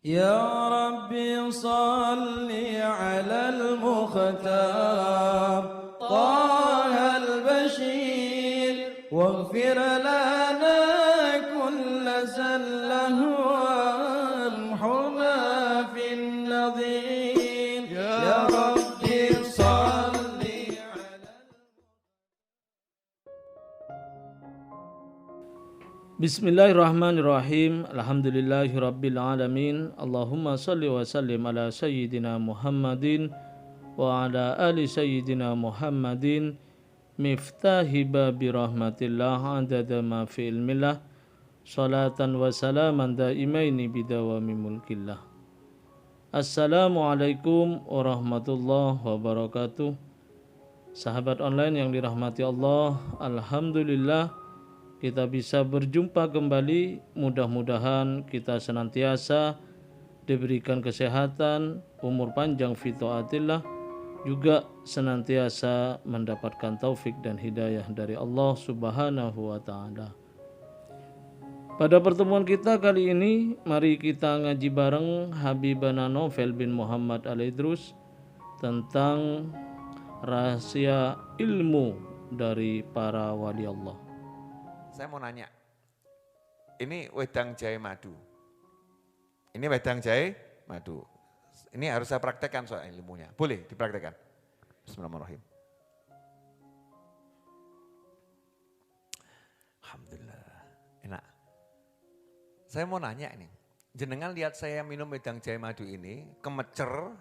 يا ربي صل على المختار طه البشير واغفر لنا كل زله وامحنا في النظير يا ربي صل على Bismillahirrahmanirrahim. Alhamdulillahirabbil alamin. Allahumma shalli wa sallim ala sayyidina Muhammadin wa ala ali sayyidina Muhammadin miftahi babi rahmatillah adada ma fi ilmillah salatan wa salaman daimaini bidawami mulkillah. Assalamualaikum warahmatullahi wabarakatuh. Sahabat online yang dirahmati Allah, alhamdulillah kita bisa berjumpa kembali. Mudah-mudahan kita senantiasa diberikan kesehatan, umur panjang fi taatillah, juga senantiasa mendapatkan taufik dan hidayah dari Allah Subhanahu wa taala. Pada pertemuan kita kali ini, mari kita ngaji bareng Habibana Novel bin Muhammad Al-Idrus tentang rahasia ilmu dari para wali Allah. Saya mau nanya, ini wedang jahe madu. Ini wedang jahe madu. Ini harus saya praktekkan soal ilmunya. Boleh dipraktekkan? Bismillahirrahmanirrahim. Alhamdulillah, enak. Saya mau nanya ini, jenengan lihat saya minum wedang jahe madu ini, kemecer,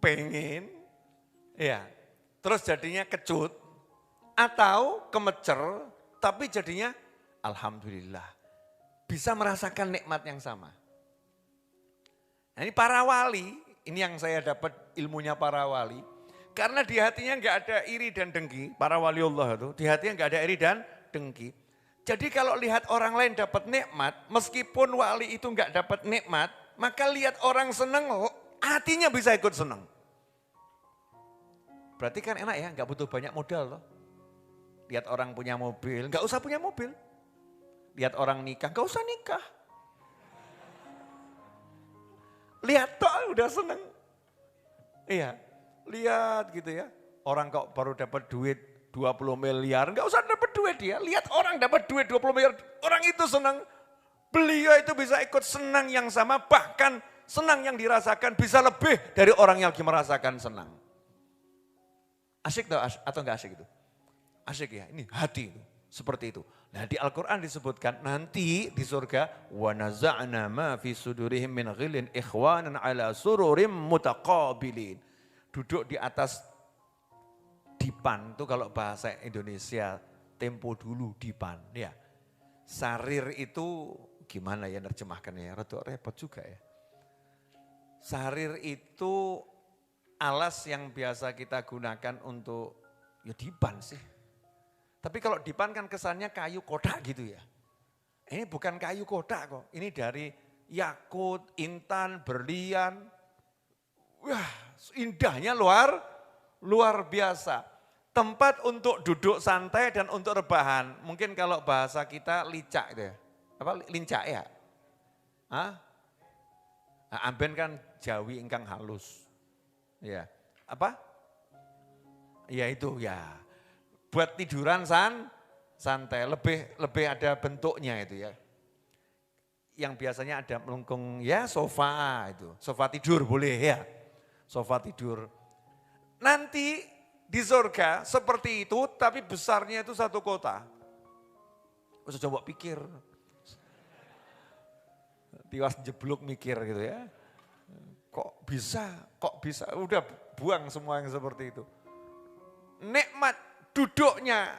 pengen, ya, terus jadinya kecut, atau kemecer, tapi jadinya alhamdulillah. Bisa merasakan nikmat yang sama. Nah ini para wali, ini yang saya dapat ilmunya para wali. Karena di hatinya enggak ada iri dan dengki, para wali Allah itu, di hatinya enggak ada iri dan dengki. Jadi kalau lihat orang lain dapat nikmat, meskipun wali itu enggak dapat nikmat, maka lihat orang senang, hatinya bisa ikut senang. Berarti kan enak ya, enggak butuh banyak modal loh. Lihat orang punya mobil, nggak usah punya mobil. Lihat orang nikah, nggak usah nikah. Lihat toh udah seneng. Iya, lihat gitu ya. Orang kok baru dapat duit 20 miliar, nggak usah dapat duit dia. Lihat orang dapat duit 20 miliar, orang itu senang. Beliau itu bisa ikut senang yang sama, bahkan senang yang dirasakan bisa lebih dari orang yang lagi merasakan senang. Asyik atau nggak asyik itu? Asyik ya, ini hati itu, seperti itu. Nah di Al-Quran disebutkan nanti di surga وَنَزَعْنَا مَا فِي سُدُورِهِمْ مِنْ غِلٍ إِخْوَانًا عَلَى سُرُرٍ مُتَقَابِلِينَ. Duduk di atas dipan, itu kalau bahasa Indonesia tempo dulu dipan. Ya. Sarir itu gimana ya nerjemahkannya, rada repot juga ya. Sarir itu alas yang biasa kita gunakan untuk, ya dipan sih. Tapi kalau dipan kan kesannya kayu kotak gitu ya. Ini bukan kayu kotak kok. Ini dari yakut, intan, berlian. Wah indahnya luar biasa. Tempat untuk duduk santai dan untuk rebahan. Mungkin kalau bahasa kita licak gitu ya. Apa lincak ya? Hah? Nah, amben kan Jawi ingkang halus. Ya. Apa? Ya itu ya. Buat tiduran santai, lebih ada bentuknya itu ya. Yang biasanya ada melengkung ya sofa itu, sofa tidur boleh ya, sofa tidur. Nanti di surga seperti itu tapi besarnya itu satu kota. Usah coba pikir, tiwas jeblok mikir gitu ya. Kok bisa, udah buang semua yang seperti itu. Nikmat duduknya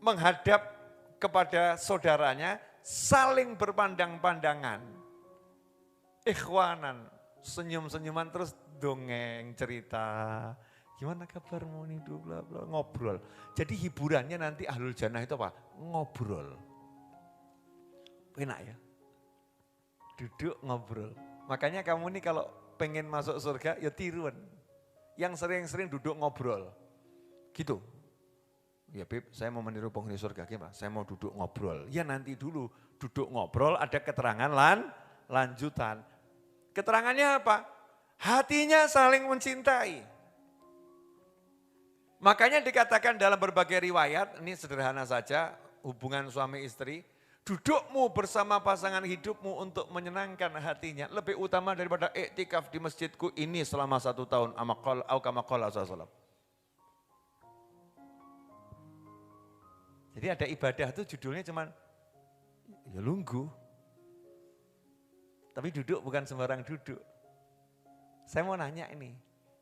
menghadap kepada saudaranya, saling berpandang-pandangan. Ikhwanan, senyum-senyuman terus dongeng, cerita. Gimana kabarmu nih, bla bla, ngobrol. Jadi hiburannya nanti ahlul jannah itu apa? Ngobrol. Enak ya? Duduk ngobrol. Makanya kamu nih kalau pengen masuk surga ya tiruan. Yang sering-sering duduk ngobrol. Gitu. Ya Bib, saya mau meniru penghuni surga, gimana? Saya mau duduk ngobrol. Ya nanti dulu, duduk ngobrol ada keterangan lanjutan. Keterangannya apa? Hatinya saling mencintai. Makanya dikatakan dalam berbagai riwayat, ini sederhana saja, hubungan suami istri, dudukmu bersama pasangan hidupmu untuk menyenangkan hatinya, lebih utama daripada iktikaf di masjidku ini selama 1 tahun. Jadi ada ibadah itu judulnya cuman ya lungguh. Tapi duduk bukan sembarang duduk. Saya mau nanya ini,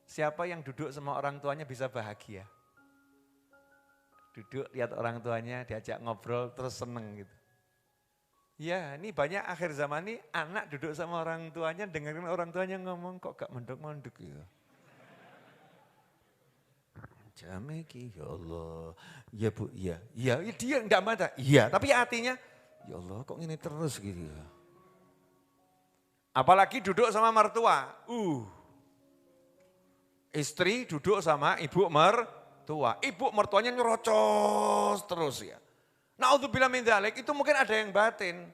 siapa yang duduk sama orang tuanya bisa bahagia? Duduk lihat orang tuanya, diajak ngobrol terus seneng gitu. Ya ini banyak akhir zaman ini anak duduk sama orang tuanya, dengerin orang tuanya ngomong kok gak mondok-mondok ya. Jameki ya Allah, ya Bu, ya dia enggak mata, iya tapi hatinya, ya Allah kok ini terus gitu ya. Apalagi duduk sama mertua, istri duduk sama ibu mertuanya nyerocos terus ya. Naudzubillah min dzalik, itu mungkin ada yang batin.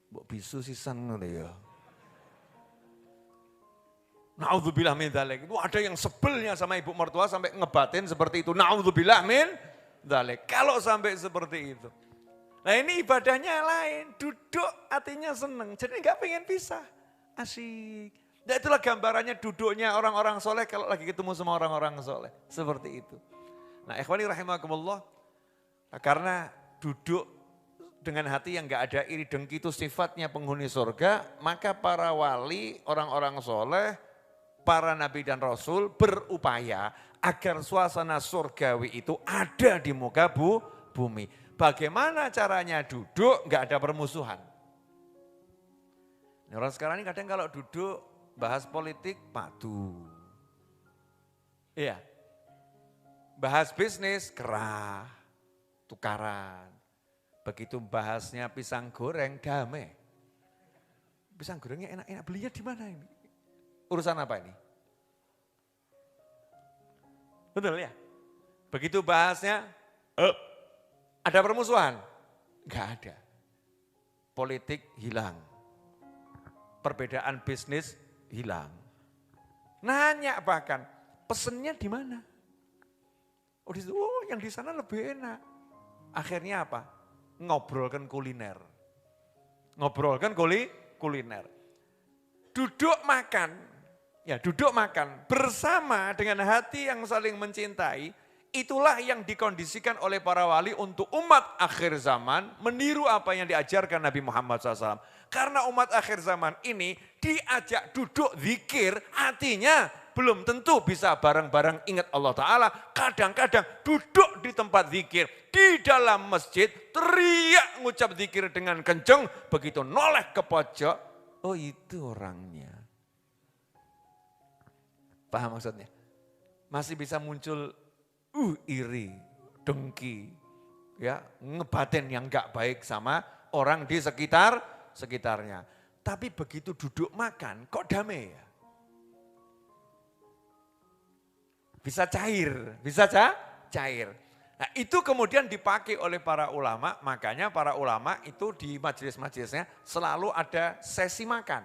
Mbok bisu sisan ngono ya. Naudzubillah min dzalik, itu ada yang sebelnya sama ibu mertua sampai ngebatin seperti itu. Naudzubillah min dzalik. Kalau sampai seperti itu. Nah ini ibadahnya lain, duduk hatinya seneng, jadi enggak pengen pisah. Asyik. Nah itulah gambarannya duduknya orang-orang soleh kalau lagi ketemu sama orang-orang soleh. Seperti itu. Nah ikhwani rahimakumullah, karena duduk dengan hati yang enggak ada iri dengki itu sifatnya penghuni surga, maka para wali, orang-orang soleh, para nabi dan rasul berupaya agar suasana surgawi itu ada di muka bumi. Bagaimana caranya duduk enggak ada permusuhan. Nah, orang sekarang ini kadang kalau duduk bahas politik padu. Iya. Bahas bisnis kerah, tukaran. Begitu bahasnya pisang goreng damai. Pisang gorengnya enak-enak, belinya di mana ini? Urusan apa ini? Betul ya? Begitu bahasnya, ada permusuhan? Enggak ada. Politik hilang. Perbedaan bisnis hilang. Nanya bahkan, pesennya di mana? Oh, yang di sana lebih enak. Akhirnya apa? Ngobrolkan kuliner. Ngobrolkan kuliner. Duduk makan bersama dengan hati yang saling mencintai, itulah yang dikondisikan oleh para wali untuk umat akhir zaman meniru apa yang diajarkan Nabi Muhammad SAW. Karena umat akhir zaman ini diajak duduk zikir, artinya belum tentu bisa bareng-bareng ingat Allah Ta'ala. Kadang-kadang duduk di tempat zikir, di dalam masjid, teriak ngucap zikir dengan kenceng, begitu noleh ke pojok, oh itu orangnya. Paham maksudnya? Masih bisa muncul iri, dengki, ya ngebatin yang gak baik sama orang di sekitarnya. Tapi begitu duduk makan, kok damai ya? Bisa cair. Nah itu kemudian dipakai oleh para ulama, makanya para ulama itu di majelis-majelisnya selalu ada sesi makan.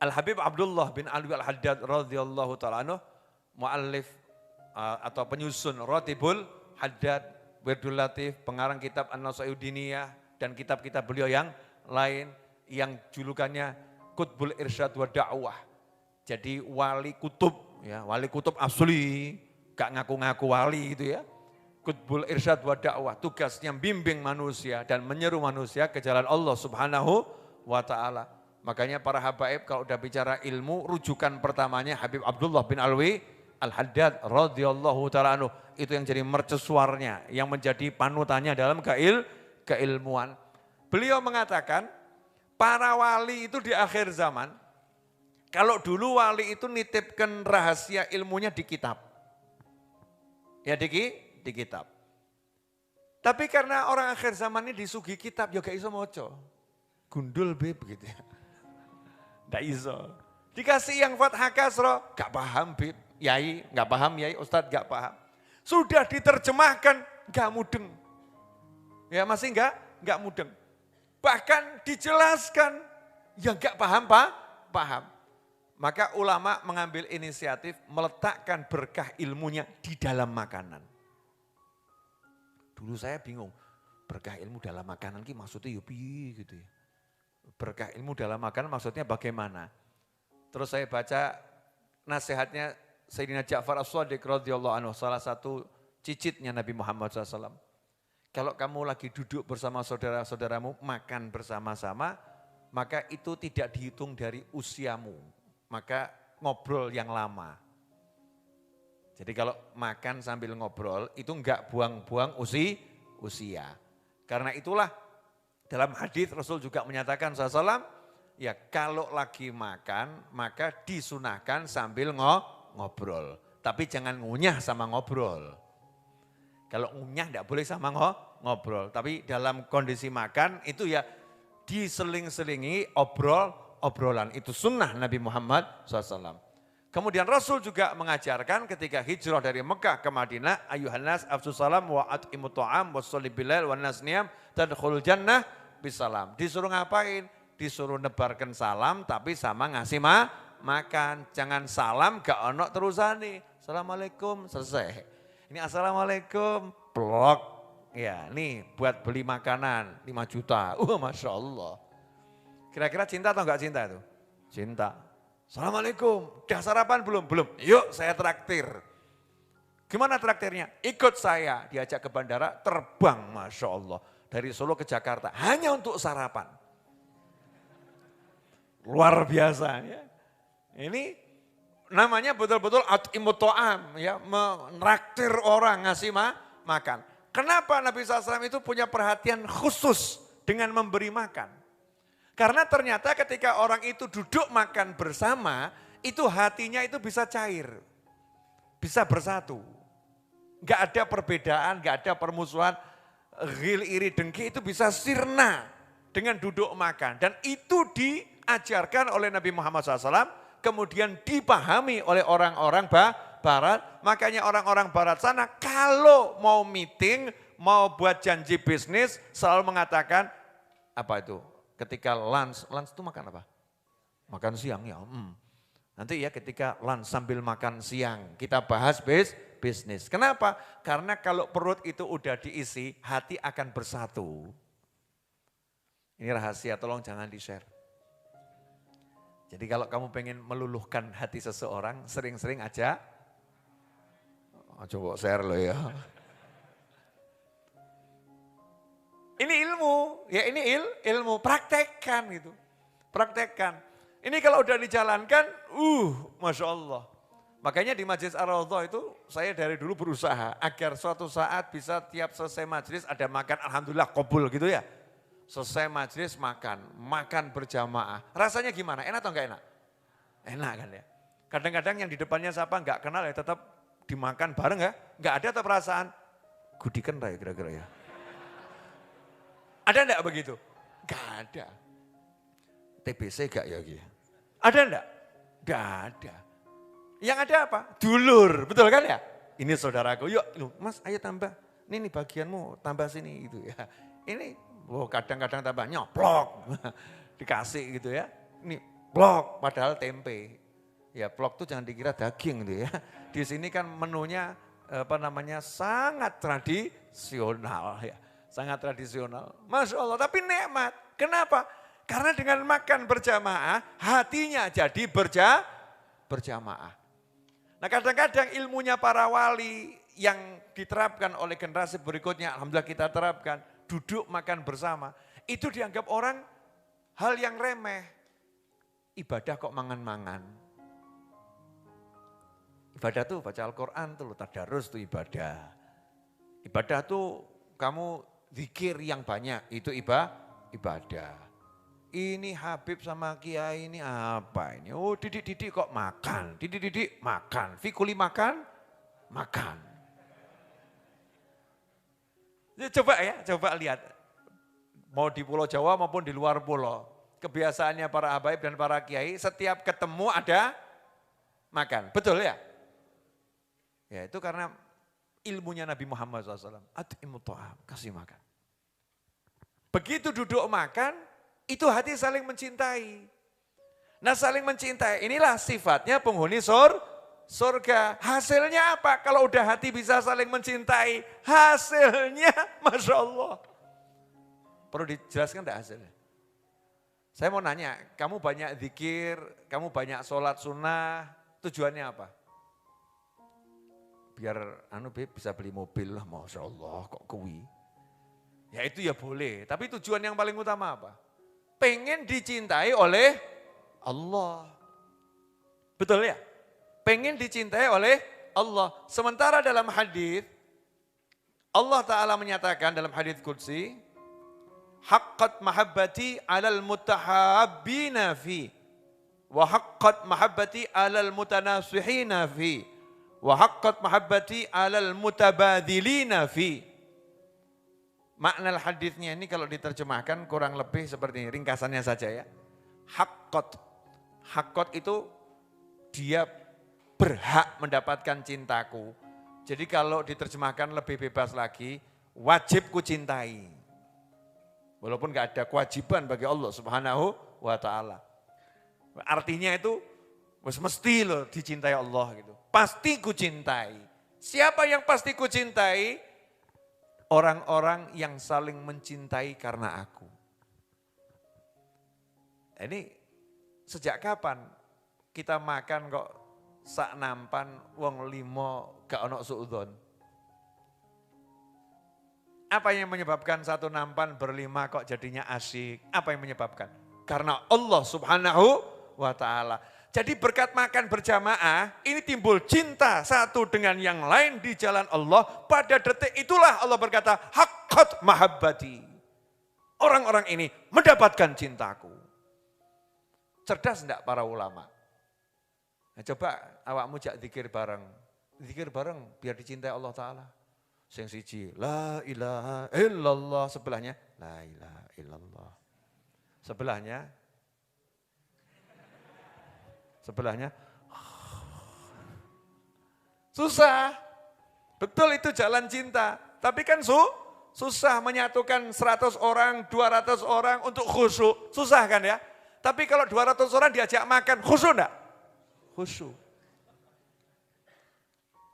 Al-Habib Abdullah bin Alwi Al-Haddad radhiyallahu ta'ala anhu, muallif atau penyusun Ratibul Haddad, Wirdul Latif, pengarang kitab An-Nasaihudiniyah dan kitab-kitab beliau yang lain yang julukannya Qutbul Irsyad wa Da'wah. Jadi wali kutub, ya, wali kutub asli, gak ngaku-ngaku wali gitu ya. Qutbul Irsyad wa Da'wah, tugasnya bimbing manusia dan menyeru manusia ke jalan Allah Subhanahu wa Ta'ala. Makanya para habaib kalau udah bicara ilmu, rujukan pertamanya Habib Abdullah bin Alwi Al-Haddad radhiyallahu ta'ala anhu. Itu yang jadi mercusuarnya, yang menjadi panutannya dalam keilmuan. Beliau mengatakan, para wali itu di akhir zaman, kalau dulu wali itu nitipkan rahasia ilmunya di kitab. Ya di kitab. Tapi karena orang akhir zaman ini disugi kitab, ya gak iso moco. Gundul beb gitu ya. Gak iso. Dikasih yang Fathah Kasroh, gak paham beb. Yai, gak paham yai, ustadz gak paham. Sudah diterjemahkan, nggak mudeng. Ya masih nggak mudeng. Bahkan dijelaskan, ya nggak paham. Maka ulama mengambil inisiatif meletakkan berkah ilmunya di dalam makanan. Dulu saya bingung, berkah ilmu dalam makanan ki maksudnya ya piye gitu ya. Berkah ilmu dalam makanan maksudnya bagaimana? Terus saya baca nasihatnya Sayyidina Ja'far As-Shadiq radhiyallahu anhu, salah satu cicitnya Nabi Muhammad SAW. Kalau kamu lagi duduk bersama saudara-saudaramu makan bersama-sama, maka itu tidak dihitung dari usiamu. Maka ngobrol yang lama. Jadi kalau makan sambil ngobrol itu enggak buang-buang usia. Karena itulah dalam hadis Rasul juga menyatakan SAW, ya kalau lagi makan maka disunahkan sambil ngobrol. Tapi jangan ngunyah sama ngobrol. Kalau ngunyah enggak boleh sama ngobrol. Tapi dalam kondisi makan itu ya diseling-selingi obrolan. Itu sunnah Nabi Muhammad SAW. Kemudian Rasul juga mengajarkan ketika hijrah dari Mekah ke Madinah, ayuhan nas afsus salam wa at'imut ta'am wa sholli bilal wa nas niyam tadkhulul jannah bisalam. Disuruh ngapain? Disuruh nebarkan salam tapi sama ngasih makan. Jangan salam gak ono terusane. Assalamualaikum selesai. Ini assalamualaikum blok. Ya nih buat beli makanan 5 juta. Masya Allah. Kira-kira cinta atau enggak cinta itu? Cinta. Assalamualaikum, udah sarapan belum? Belum. Yuk saya traktir. Gimana traktirnya? Ikut saya, diajak ke bandara, terbang Masya Allah. Dari Solo ke Jakarta, hanya untuk sarapan. Luar biasa ya. Ini namanya betul-betul at'imut ta'am, ya, menraktir orang, ngasih makan. Kenapa Nabi SAW itu punya perhatian khusus dengan memberi makan? Karena ternyata ketika orang itu duduk makan bersama, itu hatinya itu bisa cair, bisa bersatu. Gak ada perbedaan, gak ada permusuhan, ghil, iri, dengki itu bisa sirna dengan duduk makan. Dan itu diajarkan oleh Nabi Muhammad SAW, kemudian dipahami oleh orang-orang barat. Makanya orang-orang barat sana kalau mau meeting, mau buat janji bisnis, selalu mengatakan, apa itu? Ketika lunch itu makan apa? Makan siang ya. Nanti ya ketika lunch sambil makan siang kita bahas bisnis. Kenapa? Karena kalau perut itu udah diisi, hati akan bersatu. Ini rahasia, tolong jangan di-share. Jadi kalau kamu pengen meluluhkan hati seseorang, sering-sering aja. Coba share loh ya. Ini ilmu, ya ini ilmu, praktekkan gitu. Praktekkan. Ini kalau udah dijalankan, Masya Allah. Makanya di Majelis Ar-Raudhah itu saya dari dulu berusaha agar suatu saat bisa tiap selesai majelis ada makan, alhamdulillah qabul gitu ya. Selesai majelis makan berjamaah. Rasanya gimana? Enak atau enggak enak? Enak kan ya. Kadang-kadang yang di depannya siapa enggak kenal ya tetap dimakan bareng ya. Enggak ada tuh perasaan, gudikan ya kira-kira ya. Ada enggak begitu? Enggak ada. TBC enggak ya gitu. Ada enggak? Enggak ada. Yang ada apa? Dulur, betul kan ya? Ini saudaraku, yuk mas ayo tambah. Ini bagianmu tambah sini gitu ya. Ini kadang-kadang tambah nyoplok. Dikasih gitu ya. Ini blok padahal tempe. Ya blok tuh jangan dikira daging gitu ya. Di sini kan menunya sangat tradisional ya. Sangat tradisional. Masya Allah, tapi nikmat. Kenapa? Karena dengan makan berjamaah, hatinya jadi berjamaah. Nah kadang-kadang ilmunya para wali yang diterapkan oleh generasi berikutnya, alhamdulillah kita terapkan, duduk makan bersama. Itu dianggap orang hal yang remeh. Ibadah kok mangan-mangan. Ibadah tuh baca Al-Quran tuh, tadarus tuh ibadah. Ibadah tuh kamu zikir yang banyak, itu ibadah. Ini Habib sama Kiai ini apa ini? Oh didik-didik kok makan, didik-didik makan, fikuli makan. Coba lihat. Mau di Pulau Jawa maupun di luar pulau. Kebiasaannya para habaib dan para kiai setiap ketemu ada makan, betul ya? Ya itu karena ilmunya Nabi Muhammad SAW. At'imut ta'am, kasih makan. Begitu duduk makan, itu hati saling mencintai. Nah saling mencintai, inilah sifatnya penghuni surga. Hasilnya apa? Kalau udah hati bisa saling mencintai, hasilnya Masya Allah. Perlu dijelaskan enggak hasilnya? Saya mau nanya, kamu banyak zikir, kamu banyak sholat sunnah, tujuannya apa? Biar bisa beli mobil lah, Masya Allah kok kuwi. Ya itu ya boleh, tapi tujuan yang paling utama apa? Pengen dicintai oleh Allah. Betul ya? Pengen dicintai oleh Allah. Sementara dalam hadis Allah Ta'ala menyatakan dalam hadis qudsi, haqqat mahabbati alal mutahabbina fi, wa haqqat mahabbati alal mutanasihina fi, wa haqqat mahabbati alal mutabadhilina fi. Makna hadisnya ini kalau diterjemahkan kurang lebih seperti ini, ringkasannya saja ya. Haqqat itu dia berhak mendapatkan cintaku. Jadi kalau diterjemahkan lebih bebas lagi, wajib ku cintai. Walaupun gak ada kewajiban bagi Allah Subhanahu wa ta'ala. Artinya itu mesti loh dicintai Allah gitu. Pasti ku cintai. Siapa yang pasti ku cintai? Orang-orang yang saling mencintai karena aku. Ini sejak kapan kita makan kok sak nampan wong limo gak ono suudzon? Apa yang menyebabkan satu nampan berlima kok jadinya asyik? Apa yang menyebabkan? Karena Allah Subhanahu wa ta'ala. Jadi berkat makan berjamaah, ini timbul cinta satu dengan yang lain di jalan Allah. Pada detik itulah Allah berkata, haqqat mahabbati. Orang-orang ini mendapatkan cintaku. Cerdas enggak para ulama? Nah, coba awakmu jak zikir bareng. Zikir bareng biar dicintai Allah Ta'ala. Sing siji, la ilaha illallah. Sebelahnya, la ilaha illallah. Sebelahnya, susah. Betul itu jalan cinta. Tapi kan susah menyatukan 100 orang, 200 orang untuk khusyuk. Susah kan ya? Tapi kalau 200 orang diajak makan, khusyuk enggak? Khusyuk.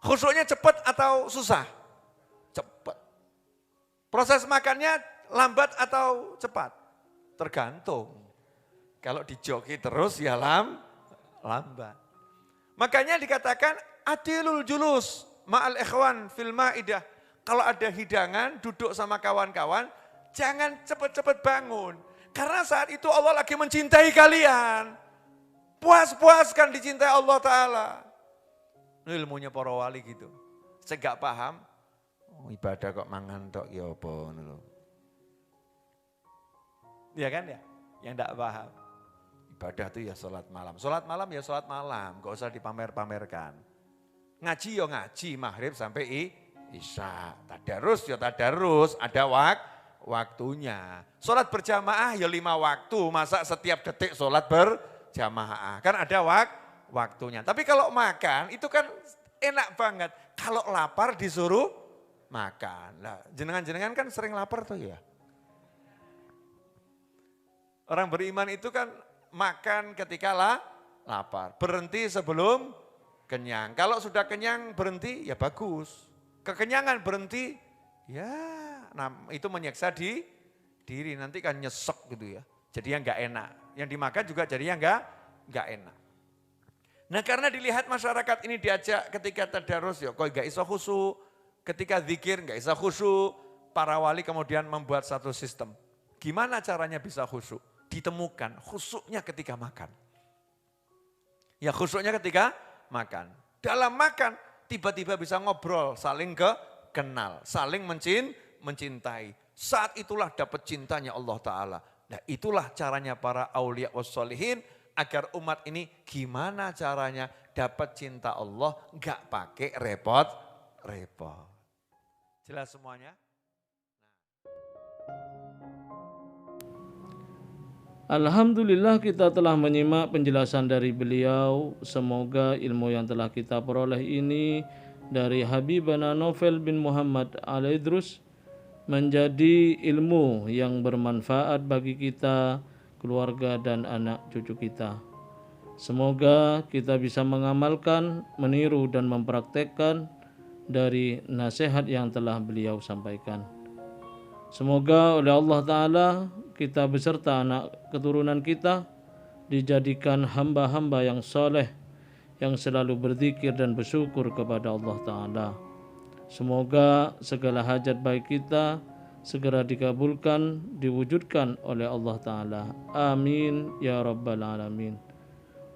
Khusyuknya cepat atau susah? Cepat. Proses makannya lambat atau cepat? Tergantung. Kalau dijoki terus ya lambat. Makanya dikatakan atilul julus ma'al ikhwan fil ma'idah. Kalau ada hidangan duduk sama kawan-kawan, jangan cepat-cepat bangun. Karena saat itu Allah lagi mencintai kalian. Puas-puaskan dicintai Allah Ta'ala. Ilmunya para wali gitu. Saya gak paham, ibadah kok mangan tok ya apa. Iya kan ya? Yang gak paham. Ibadah itu ya sholat malam. Sholat malam ya sholat malam, gak usah dipamer-pamerkan. Ngaji ya ngaji, maghrib sampai isya. Tadarus ya tadarus, ada waktunya. Sholat berjamaah ya 5 waktu, masa setiap detik sholat berjamaah. Kan ada waktunya. Tapi kalau makan itu kan enak banget. Kalau lapar disuruh makan. Nah, jenengan-jenengan kan sering lapar tuh ya. Orang beriman itu kan makan ketika lapar, berhenti sebelum kenyang. Kalau sudah kenyang berhenti ya bagus. Kekenyangan berhenti ya itu menyiksa diri, nanti kan nyesek gitu ya. Jadi yang enggak enak. Yang dimakan juga jadinya enggak enak. Nah karena dilihat masyarakat ini diajak ketika tadarus ya kok enggak iso khusyuk, ketika zikir enggak iso khusyuk, para wali kemudian membuat satu sistem. Gimana caranya bisa khusyuk? Ditemukan khusyuknya ketika makan. Ya khusyuknya ketika makan. Dalam makan tiba-tiba bisa ngobrol, saling kenal, saling mencintai. Saat itulah dapat cintanya Allah Ta'ala. Nah itulah caranya para aulia wassolihin agar umat ini gimana caranya dapat cinta Allah gak pakai repot-repot. Jelas semuanya? Alhamdulillah kita telah menyimak penjelasan dari beliau. Semoga ilmu yang telah kita peroleh ini dari Habibana Novel bin Muhammad Al-Idrus menjadi ilmu yang bermanfaat bagi kita, keluarga dan anak cucu kita. Semoga kita bisa mengamalkan, meniru dan mempraktekkan dari nasihat yang telah beliau sampaikan. Semoga oleh Allah Ta'ala kita beserta anak keturunan kita dijadikan hamba-hamba yang soleh, yang selalu berzikir dan bersyukur kepada Allah Ta'ala. Semoga segala hajat baik kita segera dikabulkan, diwujudkan oleh Allah Ta'ala. Amin ya Rabbal Alamin.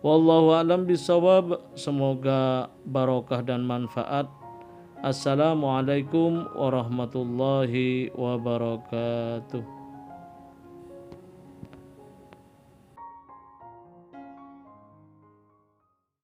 Wallahu a'lam bishawab. Semoga barokah dan manfaat. Assalamualaikum warahmatullahi wabarakatuh.